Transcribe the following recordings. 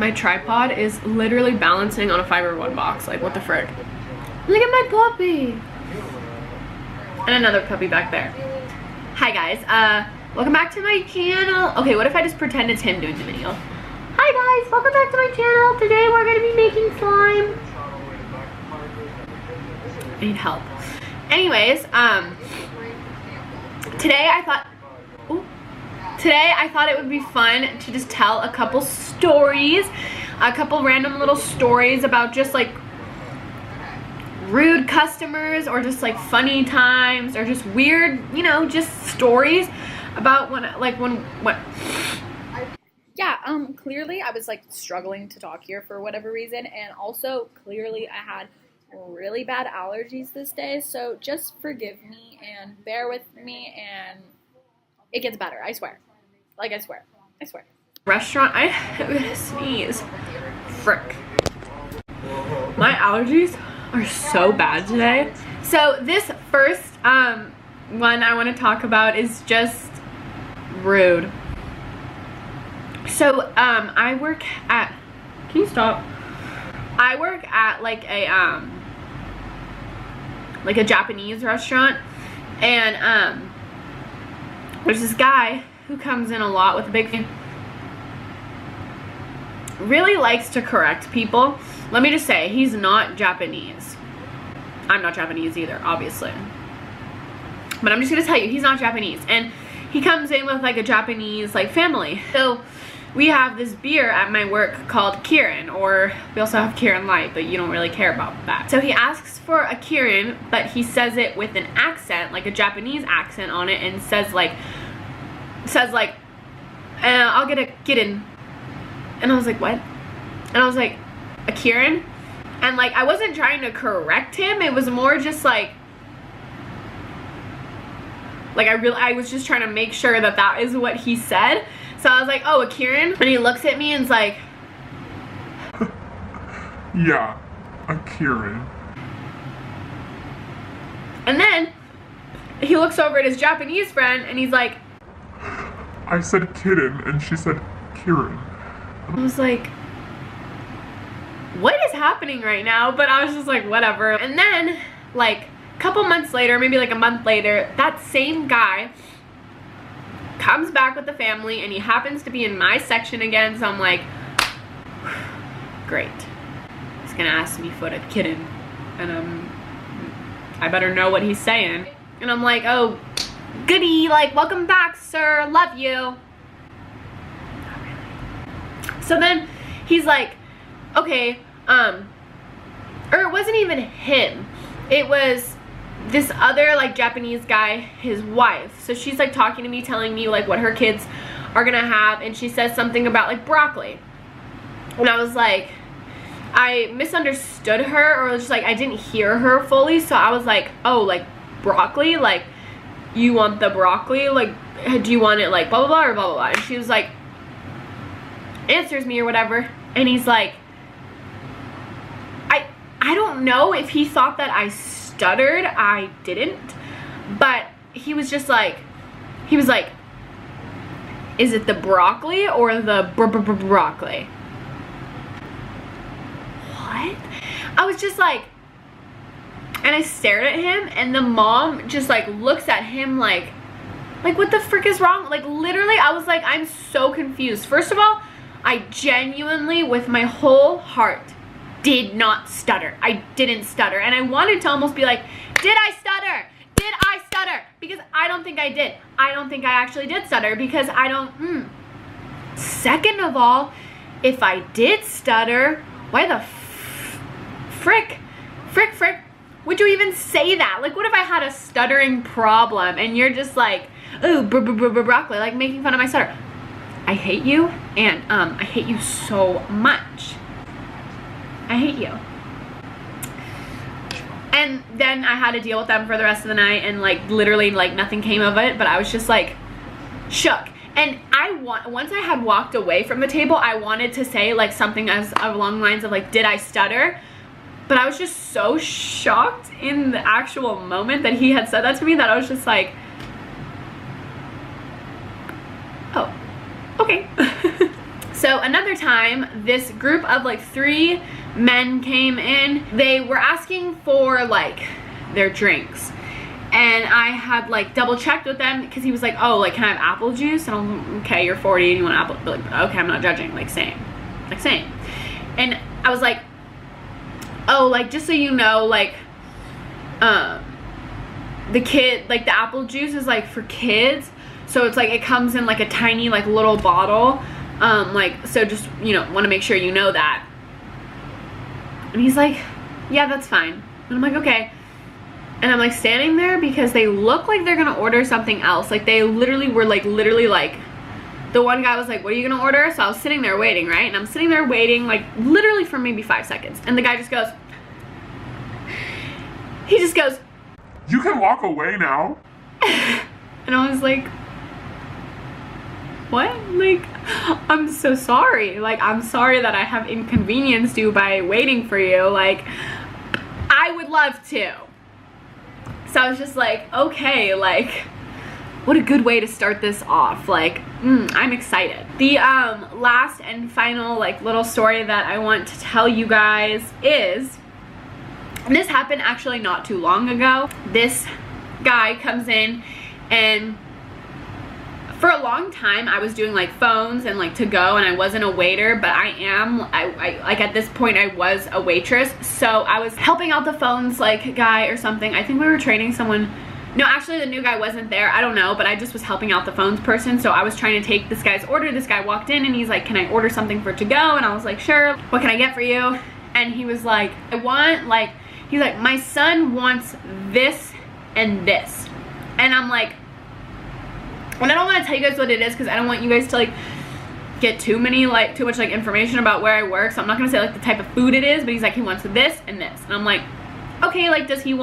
My tripod is literally balancing on a Fiber One box. Like, what the frick? Look at my puppy. And another puppy back there. Hi guys, welcome back to my channel. Okay, what if I just pretend it's him doing the video? Hi guys, welcome back to my channel. Today we're gonna be making slime. I need help. Anyways, today I thought it would be fun to just tell a couple stories, a couple random little stories about just like rude customers or just like funny times or just weird, you know, just stories about yeah, clearly I was like struggling to talk here for whatever reason, and also clearly I had really bad allergies this day, so just forgive me and bear with me, and it gets better, I swear. Like, I swear. Restaurant, I'm gonna sneeze. Frick. My allergies are so bad today. So this first one I want to talk about is just rude. So I work at, can you stop? I work at like a Japanese restaurant, and there's this guy who comes in a lot with a big fan. Really likes to correct people. Let me just say, he's not Japanese. I'm not Japanese either, obviously. But I'm just gonna tell you, he's not Japanese. And he comes in with like a Japanese like family. So we have this beer at my work called Kirin, or we also have Kirin Light, but you don't really care about that. So he asks for a Kirin, but he says it with an accent, like a Japanese accent on it, and says like, I'll get a Kirin. And I was like, what? And I was like, a Kirin? And like, I wasn't trying to correct him. It was more just like I was just trying to make sure that that is what he said. So I was like, oh, a Kirin? And he looks at me and is like, yeah, a Kirin. And then he looks over at his Japanese friend and he's like, I said kitten and she said Kirin. I was like, what is happening right now? But I was just like, whatever. And then like a couple months later, maybe like a month later, that same guy comes back with the family and he happens to be in my section again. So I'm like, great. He's gonna ask me for a kitten, and I better know what he's saying. And I'm like, oh, goody, like, welcome back, sir, love you. Not really. So then he's like, okay, or it wasn't even him. It was this other like Japanese guy, his wife. So she's like talking to me, telling me like what her kids are gonna have, and she says something about like broccoli. And I was like, I misunderstood her, or just like I didn't hear her fully. So I was like, oh, like broccoli, like you want the broccoli, like do you want it like blah blah blah or blah blah blah. And she was like, answers me or whatever, and he's like, I don't know if he thought that I stuttered. I didn't, but he was just like, he was like, is it the broccoli or the broccoli? What? I was just like, and I stared at him, and the mom just like looks at him like what the frick is wrong? Like literally I was like, I'm so confused. First of all, I genuinely with my whole heart did not stutter. I didn't stutter, and I wanted to almost be like, did I stutter? Did I stutter? Because I don't think I did. I don't think I actually did stutter, because I don't, Second of all, if I did stutter, why the frick would you even say that? Like, what if I had a stuttering problem and you're just like, oh, broccoli, like making fun of my stutter? I hate you, and I hate you so much. I hate you. And then I had to deal with them for the rest of the night, and like literally like nothing came of it, but I was just like shook. And once I had walked away from the table, I wanted to say like something as along the lines of like, did I stutter? But I was just so shocked in the actual moment that he had said that to me that I was just like, oh, okay. So another time, this group of like 3 men came in. They were asking for like their drinks. And I had like double checked with them because he was like, oh, like, can I have apple juice? And I'm like, okay, you're 40 and you want apple, but like, okay, I'm not judging, like same. And I was like, oh, like, just so you know, like, the apple juice is like for kids. So it's like, it comes in like a tiny, like little bottle. Like, so just, you know, want to make sure you know that. And he's like, yeah, that's fine. And I'm like, okay. And I'm like standing there because they look like they're gonna order something else. Like they literally were like, the one guy was like, what are you gonna order? So I was sitting there waiting, right? And I'm sitting there waiting like literally for maybe 5 seconds. And the guy just goes, he just goes, you can walk away now. and I was like, what? Like, I'm so sorry. Like, I'm sorry that I have inconvenienced you by waiting for you. Like, I would love to. So I was just like, okay, like, what a good way to start this off. Like, I'm excited. The last and final like little story that I want to tell you guys is, this happened actually not too long ago. This guy comes in, and for a long time I was doing like phones and like to go, and I wasn't a waiter, but I like at this point I was a waitress. So I was helping out the phones like guy or something. I think we were training someone. No, actually the new guy wasn't there. I don't know, but I just was helping out the phones person. So I was trying to take this guy's order. This guy walked in and he's like, can I order something for to go? And I was like, sure. What can I get for you? And he was like, I want like, he's like, my son wants this and this. And I'm like, and I don't want to tell you guys what it is because I don't want you guys to like get too much like information about where I work. So I'm not gonna say like the type of food it is, but he's like, he wants this and this. And I'm like, okay, like does he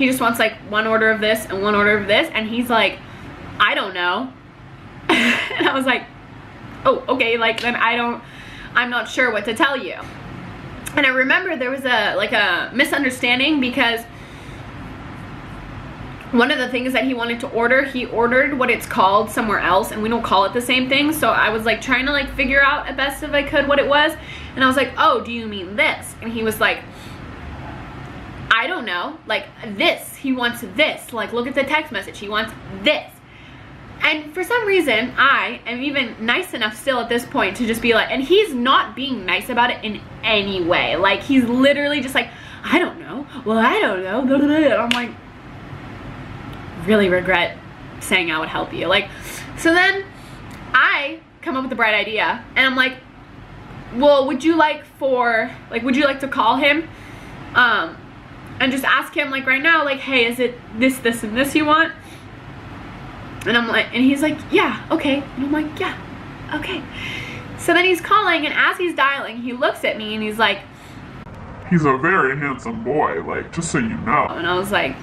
just wants like 1 order of this and 1 order of this? And he's like, I don't know. And I was like, oh, okay, like then I'm not sure what to tell you. And I remember there was a misunderstanding because one of the things that he wanted to order, he ordered what it's called somewhere else, and we don't call it the same thing. So I was like trying to like figure out as best as I could what it was. And I was like, oh, do you mean this? And he was like, I don't know, like this, he wants this, like look at the text message, he wants this. And for some reason, I am even nice enough still at this point to just be like, and he's not being nice about it in any way. Like he's literally just like, I don't know, well I don't know, and I'm like, really regret saying I would help you. Like, so then I come up with a bright idea and I'm like, well, would you like to call him and just ask him like right now, like, hey, is it this, this, and this you want? And I'm like, and he's like, yeah, okay. And I'm like, yeah, okay. So then he's calling, and as he's dialing, he looks at me and he's like, he's a very handsome boy, like, just so you know. And I was like,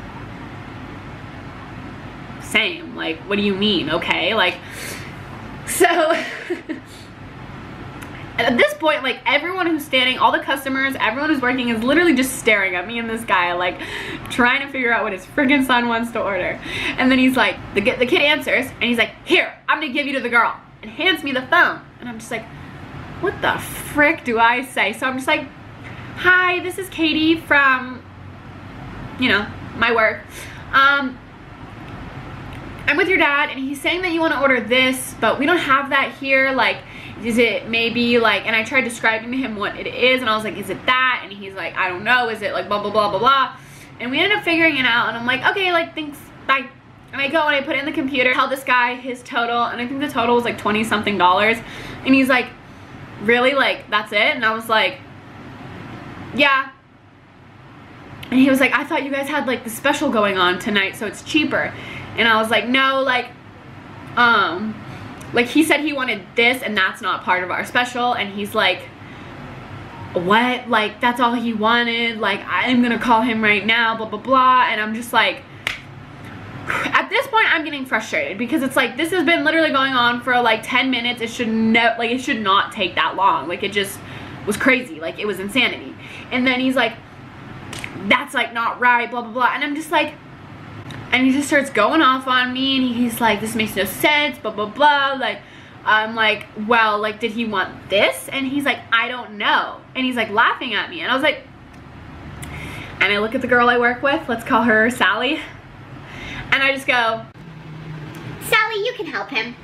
same, like, what do you mean? Okay, like, so at this point, like, everyone who's standing, all the customers, everyone who's working is literally just staring at me and this guy, like, trying to figure out what his friggin' son wants to order. And then he's like, the kid answers, and he's like, here, I'm gonna give you to the girl, and hands me the phone. And I'm just like, what the frick do I say? So I'm just like, hi, this is Katie from, you know, my work. I'm with your dad, and he's saying that you want to order this, but we don't have that here. Like, is it maybe like, and I tried describing to him what it is, and I was like, is it that? And he's like, I don't know, is it like blah, blah, blah, blah, blah. And we ended up figuring it out, and I'm like, okay, like, thanks, bye. And I go and I put it in the computer, tell this guy his total, and I think the total was like $20-something. And he's like, really? Like, that's it? And I was like, yeah. And he was like, I thought you guys had like the special going on tonight, so it's cheaper. And I was like, no, like he said he wanted this, and that's not part of our special. And he's like, what? Like, that's all he wanted? Like, I'm gonna call him right now, blah, blah, blah. And I'm just like, at this point, I'm getting frustrated because it's like, this has been literally going on for like 10 minutes. It should it should not take that long. Like, it just was crazy. Like, it was insanity. And then he's like, that's like not right, blah, blah, blah. And I'm just like, and he just starts going off on me, and he's like, this makes no sense, blah, blah, blah. Like, I'm like, well, like, did he want this? And he's like, I don't know. And he's like laughing at me. And I was like, and I look at the girl I work with, let's call her Sally. And I just go, Sally, you can help him.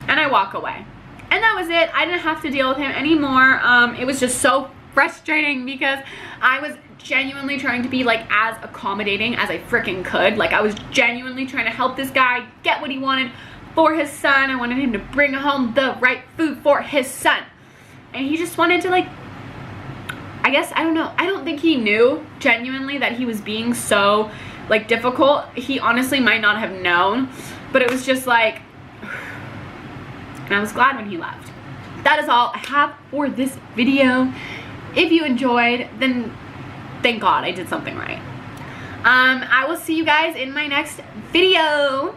and I walk away. And that was it. I didn't have to deal with him anymore. It was just so frustrating because I was genuinely trying to be like as accommodating as I freaking could. Like I was genuinely trying to help this guy get what he wanted for his son. I wanted him to bring home the right food for his son. And he just wanted to like, I guess, I don't know. I don't think he knew genuinely that he was being so like difficult. He honestly might not have known, but it was just like, and I was glad when he left. That is all I have for this video. If you enjoyed, then thank God I did something right. I will see you guys in my next video.